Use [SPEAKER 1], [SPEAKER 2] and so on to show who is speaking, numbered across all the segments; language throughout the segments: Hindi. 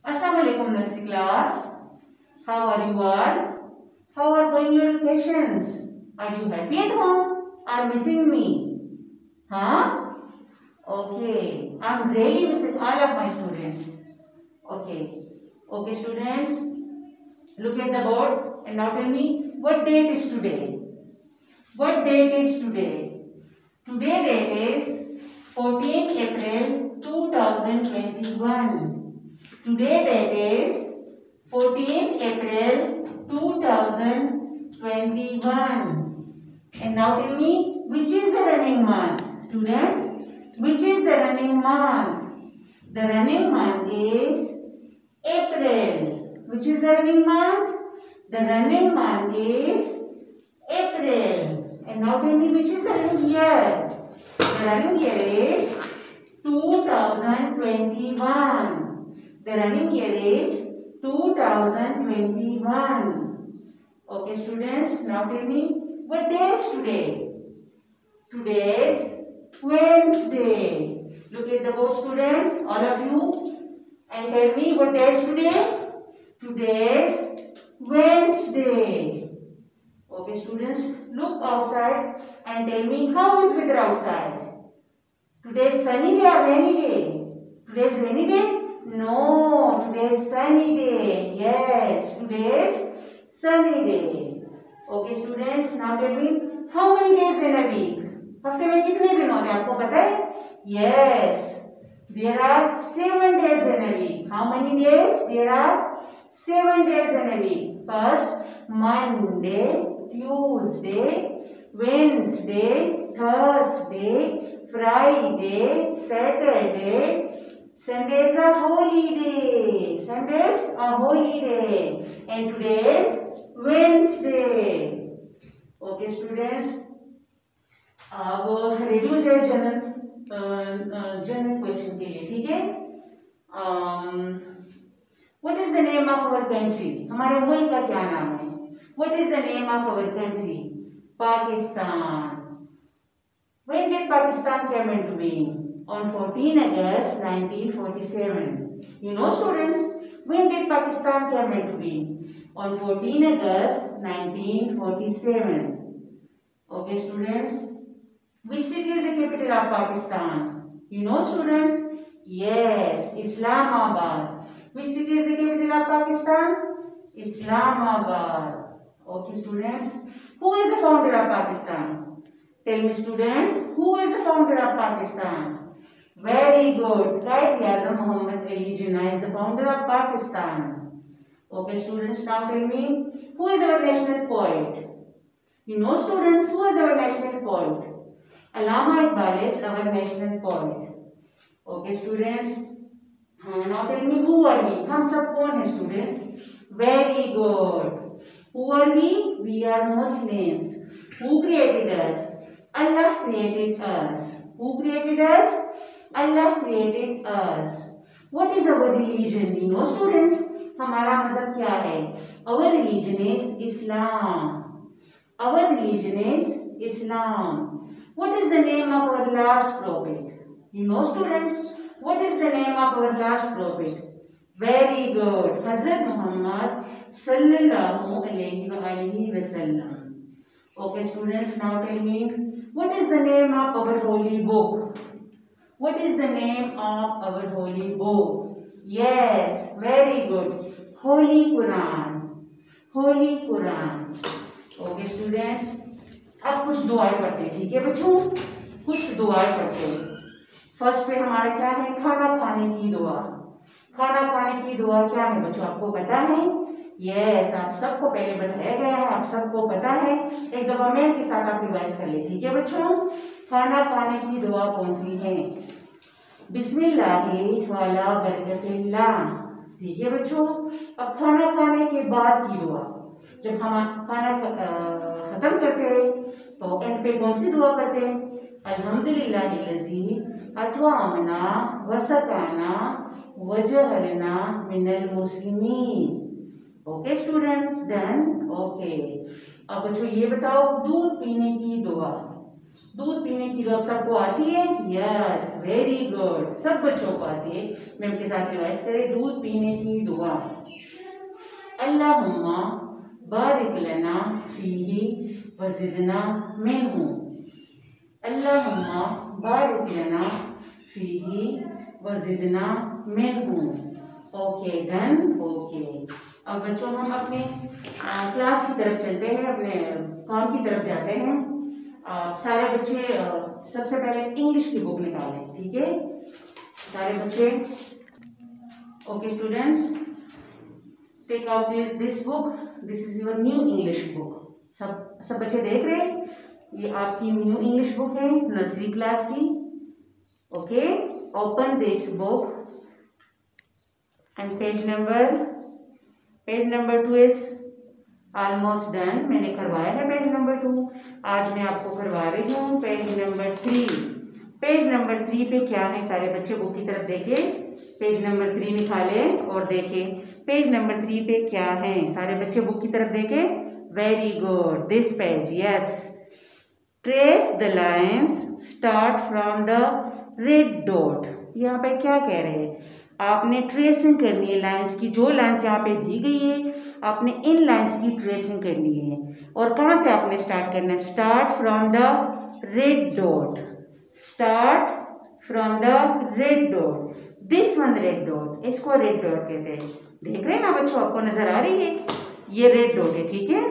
[SPEAKER 1] Assalamualaikum nursery class. How are you all? How are going your vacations? Are you happy at home? Are missing me? Huh? Okay. I'm really missing all of my students. Okay. Okay, students. Look at the board and now tell me what date is today? What date is today? Today date is 14th April 2021. Today date is 14th April 2021. And now tell me which is the running month? Students, which is the running month? The running month is April. Which is the running month? The running month is April. And now tell me which is the running year? The running year is 2021. The running year is 2021. Okay, students, now tell me what day is today? Today is Wednesday. Look at the board, students, all of you, and tell me what day is today? Today is Wednesday. Okay, students, look outside and tell me how is weather outside? Today is sunny day or rainy day? Today is rainy day? No, today is sunny day. Yes, today is sunny day. Okay, students, now tell me how many days in a week? हफ्ते में कितने दिन होते हैं आपको पता है? Yes, there are 7 days in a week. How many days? There are 7 days in a week. First, Monday, Tuesday, Wednesday, Thursday, Friday, Saturday. Sunday is a holiday. Sunday is a holiday. And today is Wednesday. Okay, students. अब रेडी हो जाए जनरल क्वेश्चन के लिए, ठीक है? What is the name of our country? हमारे मुल्क का क्या नाम है? What is the name of our country? Pakistan. When did Pakistan came into being? On 14 August 1947. You know, students, when did Pakistan came into being? On 14 August 1947. Okay, students. Which city is the capital of Pakistan? You know, students? Yes, Islamabad. Which city is the capital of Pakistan? Islamabad. Okay, students. Who is the founder of Pakistan? Tell me, students, who is the founder of Pakistan? Very good. Quaid-e-Azam Muhammad Ali Jinnah is the founder of Pakistan. Okay, students, now tell me, who is our national poet? You know, students, who is our national poet? Allama Iqbal is our national poet. Okay, students, now tell me, who are we? हम सब कौन हैं, students? Very good. Who are we? We are Muslims. Who created us? Allah created us. Who created us? Allah created us. What is our religion? You know, students, हमारा मज़हब क्या है? Our religion is Islam. Our religion is Islam. What is the name of our last prophet? You know, students, what is the name of our last prophet? Very good. Hazrat Muhammad sallallahu alaihi wasallam. Okay, students, now tell me, what is the name of our holy book? What is the name of our holy book? Yes, very good. Holy Quran. Holy Quran. Okay, students. अब कुछ दुआएं पढ़ते हैं, ठीक है बच्चों? कुछ दुआएं पढ़ते हैं। फर्स्ट पे हमारा क्या है? खाना खाने की दुआ। खाना खाने की दुआ क्या है बच्चों, आपको पता है? यस, आप सबको पहले बताया गया है, आप सबको पता है। एक दफा मैं के साथ आप रिवाइज कर ले, ठीक है बच्चों? खाना खाने की दुआ कौन सी है? बिस्मिल्लाहि वाला बरकतिल्लाह, ठीक है बच्चों? अब खाना खाने के बाद की दुआ, जब हम खाना खत्म करते हैं तो एंड पे कौन सी दुआ करते हैं? अल्हम्दुलिल्लाहिल्लज़ी अत्वअमना वसकाना वजअलना मिनल मुस्लिमीन। Okay student, done? ओके। अब बच्चों ये बताओ, दूध पीने की दुआ। दूध पीने की दुआ सबको आती है? यस, वेरी गुड, सब बच्चों को आती है। मैम के साथ रिवाइज करें, दूध पीने की दुआ। अल्लाहुम्मा बारिक लना फीही वज़िदना मिन्हु। अल्लाहुम्मा बारिक लना फीही वज़िदना मिन्हु। Okay, done. ओके, अब बच्चों हम अपने क्लास की तरफ चलते हैं, अपने काम की तरफ जाते हैं। सारे बच्चे सबसे पहले इंग्लिश की बुक निकालें, ठीक है सारे बच्चे। Okay students, take out this book, this is your new English book. सब बच्चे देख रहे हैं, ये आपकी न्यू इंग्लिश बुक है नर्सरी क्लास की। Okay, open this book and page number 2 is almost done. मैंने करवाया है पेज नंबर 2, आज मैं आपको करवा रही हूँ पेज नंबर 3। पेज नंबर 3 पे क्या है, सारे बच्चे बुक की तरफ देखें, पेज नंबर 3 निकालें और देखें पेज नंबर 3 पे क्या है। सारे बच्चे बुक की तरफ देखें। Very good, this page, yes. Trace the lines start from the red dot. यहाँ पे क्या कह रहे हैं, आपने ट्रेसिंग करनी है लाइंस की। जो लाइंस यहाँ पे दी गई है आपने इन लाइंस की ट्रेसिंग करनी है। और कहाँ से आपने स्टार्ट करना है, start from the red dot. Start from the red dot, this one red dot, इसको रेड डॉट कहते हैं। देख रहे हैं ना बच्चों, आपको नजर आ रही है, ये रेड डॉट है, ठीक है,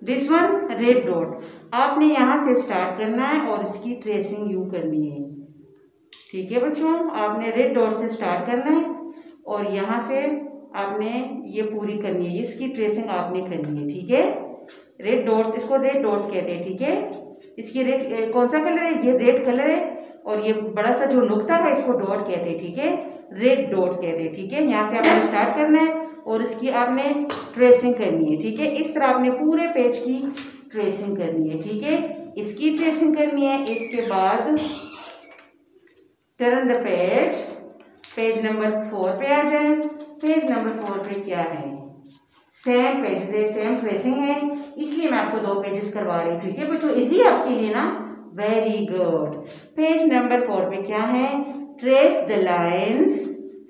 [SPEAKER 1] दिस वन रेड डॉट। आपने यहाँ से स्टार्ट करना है और इसकी ट्रेसिंग यू करनी है, ठीक है बच्चों। आपने रेड डॉट से स्टार्ट करना है और यहाँ से आपने ये पूरी करनी है, इसकी ट्रेसिंग आपने करनी है, ठीक है। रेड डॉट्स, इसको रेड डॉट्स कहते हैं, ठीक है। इसकी रेड कौन सा कलर है, ये रेड कलर है, और ये बड़ा सा जो नुक्ता है इसको डॉट कहते हैं, ठीक है, रेड डॉट्स कहते हैं, ठीक है। यहाँ से आपने स्टार्ट करना है और इसकी आपने ट्रेसिंग करनी है, ठीक है। इस तरह आपने पूरे पेज की ट्रेसिंग करनी है, ठीक है, इसकी ट्रेसिंग करनी है। इसके बाद turn the page, page number 4 पे आ जाए। पेज नंबर 4 पे क्या है, सेम पेजेस है, सेम ट्रेसिंग है, इसलिए मैं आपको 2 पेजेस करवा रही हूँ, ठीक है बच्चों, इजी है आपके लिए ना। Very good. पेज नंबर 4 पे क्या है, trace the lines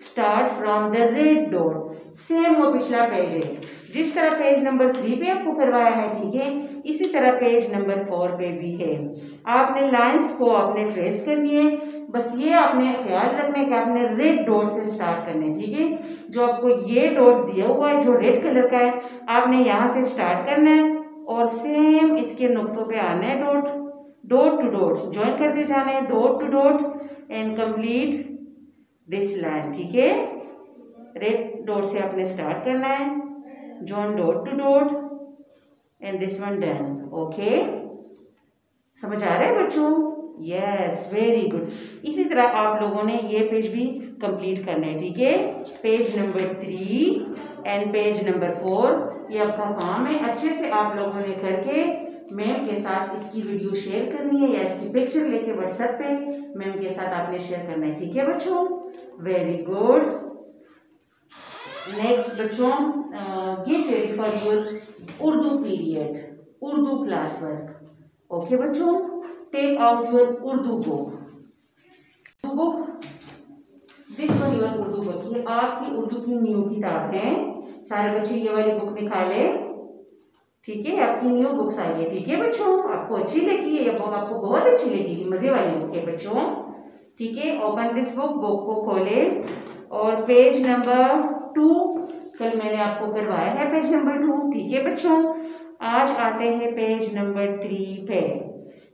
[SPEAKER 1] start from the red dot. Same वो पिछला पेज है, जिस तरह पेज नंबर 3 पे आपको करवाया है, ठीक है, इसी तरह पेज नंबर 4 पे भी है। आपने लाइंस को आपने ट्रेस करनी है, बस ये आपने ख्याल रखना है कि आपने रेड डॉट से स्टार्ट करना है, ठीक है। जो आपको ये डॉट दिया हुआ है जो रेड कलर का है, आपने यहाँ से स्टार्ट करना है और सेम इसके नुक्तों पे आना है, डॉट टू डॉट ज्वाइन करते जाना है, dot to dot and complete this line, ठीक है। रेड डॉट से आपने स्टार्ट करना है, join dot to dot and this one done. Okay, समझ आ रहा है बच्चों? Yes, very good. इसी तरह आप लोगों ने ये पेज भी कंप्लीट करना है, ठीक है। Page number 3 and page number 4 ये आपका काम है। अच्छे से आप लोगों ने करके मैम के साथ इसकी वीडियो शेयर करनी है या इसकी पिक्चर लेके व्हाट्सएप पे मैम के साथ आपने शेयर करना है, ठीक है बच्चों। Very good. नेक्स्ट बच्चों, get ready for your Urdu period, Urdu class work. Okay बच्चों, take out your Urdu book, this one your Urdu book. ये आपकी उर्दू की न्यू किताब है। सारे बच्चे ये वाली बुक निकाले, ठीक है, आपकी न्यू बुक्स आई है, ठीक है बच्चों। आपको अच्छी लगी है ये बुक, आपको बहुत अच्छी लगेगी, मजे वाली बुक है बच्चों, ठीक है। ओपन दिस बुक, बुक को खोले और पेज नंबर 2, कल मैंने आपको करवाया है पेज नंबर 2, ठीक है बच्चों। आज आते हैं पेज नंबर 3 पे।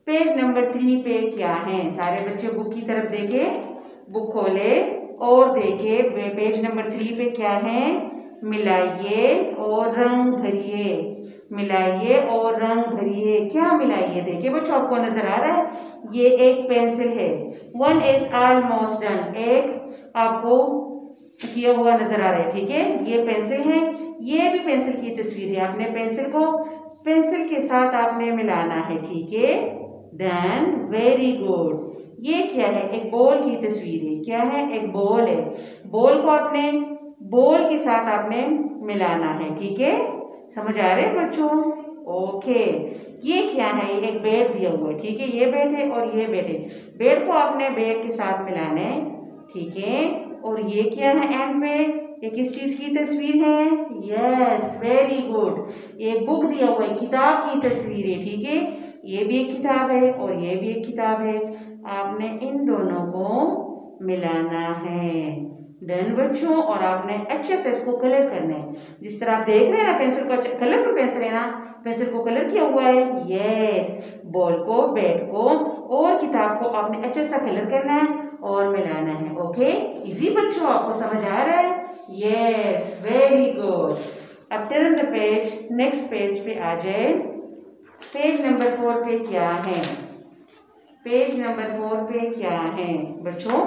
[SPEAKER 1] पेज नंबर 3 पे क्या है, सारे बच्चे बुक की तरफ देखे, बुक खोले और देखे पेज नंबर 3 पे क्या है, मिलाइए और रंग भरिए, मिलाइए और रंग भरिए। क्या मिलाइए, देखिए बच्चों आपको नजर आ रहा है, ये एक पेंसिल है, वन इज ऑलमोस्ट डन, एक आपको किया हुआ नजर आ रहा है, ठीक है। ये पेंसिल है, ये भी पेंसिल की तस्वीर है, आपने पेंसिल को पेंसिल के साथ आपने मिलाना है, ठीक है। Then very good. ये क्या है, एक बॉल की तस्वीर है, क्या है, एक बॉल है, बॉल को आपने बॉल के साथ आपने मिलाना है, ठीक है। समझ आ रहे हैं बच्चों? ओके, ये क्या है, ये एक बेड दिया हुआ है, ठीक है, ये बेड है और ये बेड है। बेड को आपने बेड के साथ मिलाना है, ठीक है। और ये क्या है एंड पे, ये किस चीज की तस्वीर है? यस, वेरी गुड, एक बुक दिया हुआ है, किताब की तस्वीर है, ठीक है। ये भी एक किताब है और ये भी एक किताब है। आपने इन दोनों को मिलाना है। डन बच्चों। और आपने अच्छे से इसको कलर करना है, जिस तरह आप देख रहे हैं ना, पेंसिल को कलरफुल पेंसिल है ना, पेंसिल को कलर किया हुआ है। यस, बॉल को, बेड को और किताब को आपने अच्छे से कलर करना है और मिलाना है। ओके, इजी बच्चों, आपको समझ आ रहा है? Yes, very good. अब turn the page, next page पे आ जाए। पेज नंबर 4 पे क्या है? पेज नंबर 4 पे क्या है बच्चों,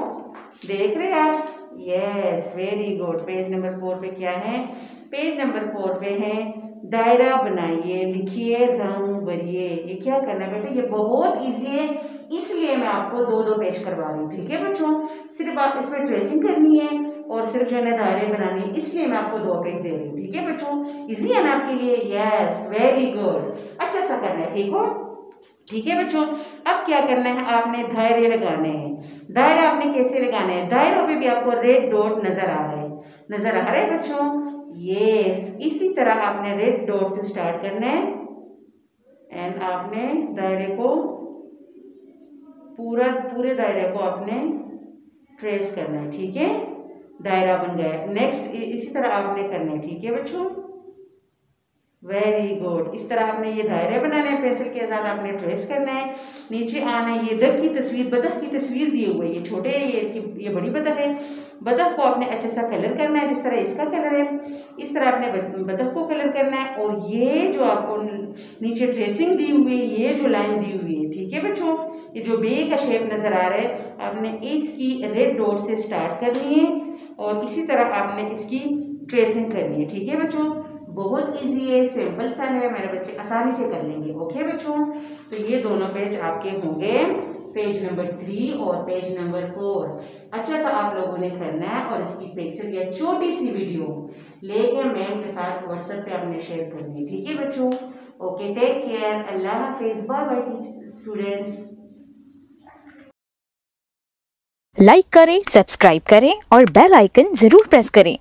[SPEAKER 1] देख रहे हैं आप? Yes, very good. Page number 4 पे क्या है? पेज नंबर 4 पे है दायरा बनाइए, लिखिए, रंग भरिए। ये क्या करना है बेटे, ये बहुत इजी है, इसलिए मैं आपको 2-2 पेज करवा रही हूँ, ठीक है बच्चों। सिर्फ आप इसमें ट्रेसिंग करनी है और सिर्फ जो है दायरे बनानी है, इसलिए मैं आपको 2 पेज दे रही हूँ, ठीक है बच्चों। इजी है ना आपके लिए? यस, वेरी गुड, अच्छा सा करना है, ठीक हो? ठीक है बच्चों। अब क्या करना है, आपने दायरे लगाने हैं। दायरा आपने कैसे लगाने हैं? दायरों पे भी आपको रेड डॉट नजर आ रहा है, नजर आ रहा है बच्चों? यस, इसी तरह आपने रेड डॉट से स्टार्ट करना है एंड आपने दायरे को पूरे दायरे को आपने ट्रेस करना है, ठीक है। दायरा बन गया। नेक्स्ट इसी तरह आपने करना है, ठीक है बच्चों। वेरी गुड, इस तरह आपने ये दायरे बनाने हैं, पेंसिल के साथ आपने ट्रेस करना है। नीचे आना है, ये डक की तस्वीर, बतख की तस्वीर दी हुई है, ये छोटे ये बड़ी बतख है। बतख को आपने अच्छे सा कलर करना है, जिस तरह इसका कलर है इस तरह आपने बतख को कलर करना है। और ये जो आपको नीचे ट्रेसिंग दी हुई है, ये जो लाइन दी हुई है, ठीक है बच्चों, ये जो बे का शेप नजर आ रहा है, आपने इसकी रेड डॉट से स्टार्ट करनी है और इसी तरह आपने इसकी ट्रेसिंग करनी है, ठीक है बच्चों। बहुत इजी है, सिंपल सा है, मेरे बच्चे आसानी से कर लेंगे। ओके बच्चों, तो ये दोनों पेज आपके होंगे, पेज नंबर 3 और पेज नंबर 4। अच्छा सा आप लोगों ने करना है और इसकी पिक्चर या छोटी सी वीडियो लेके मैम के साथ व्हाट्सएप पे आपने शेयर करनी है, ठीक है बच्चों। ओके, टेक केयर, अल्लाह हाफिज, बाय बाय स्टूडेंट्स।
[SPEAKER 2] लाइक करें, सब्सक्राइब करें और बेल आइकन जरूर प्रेस करें।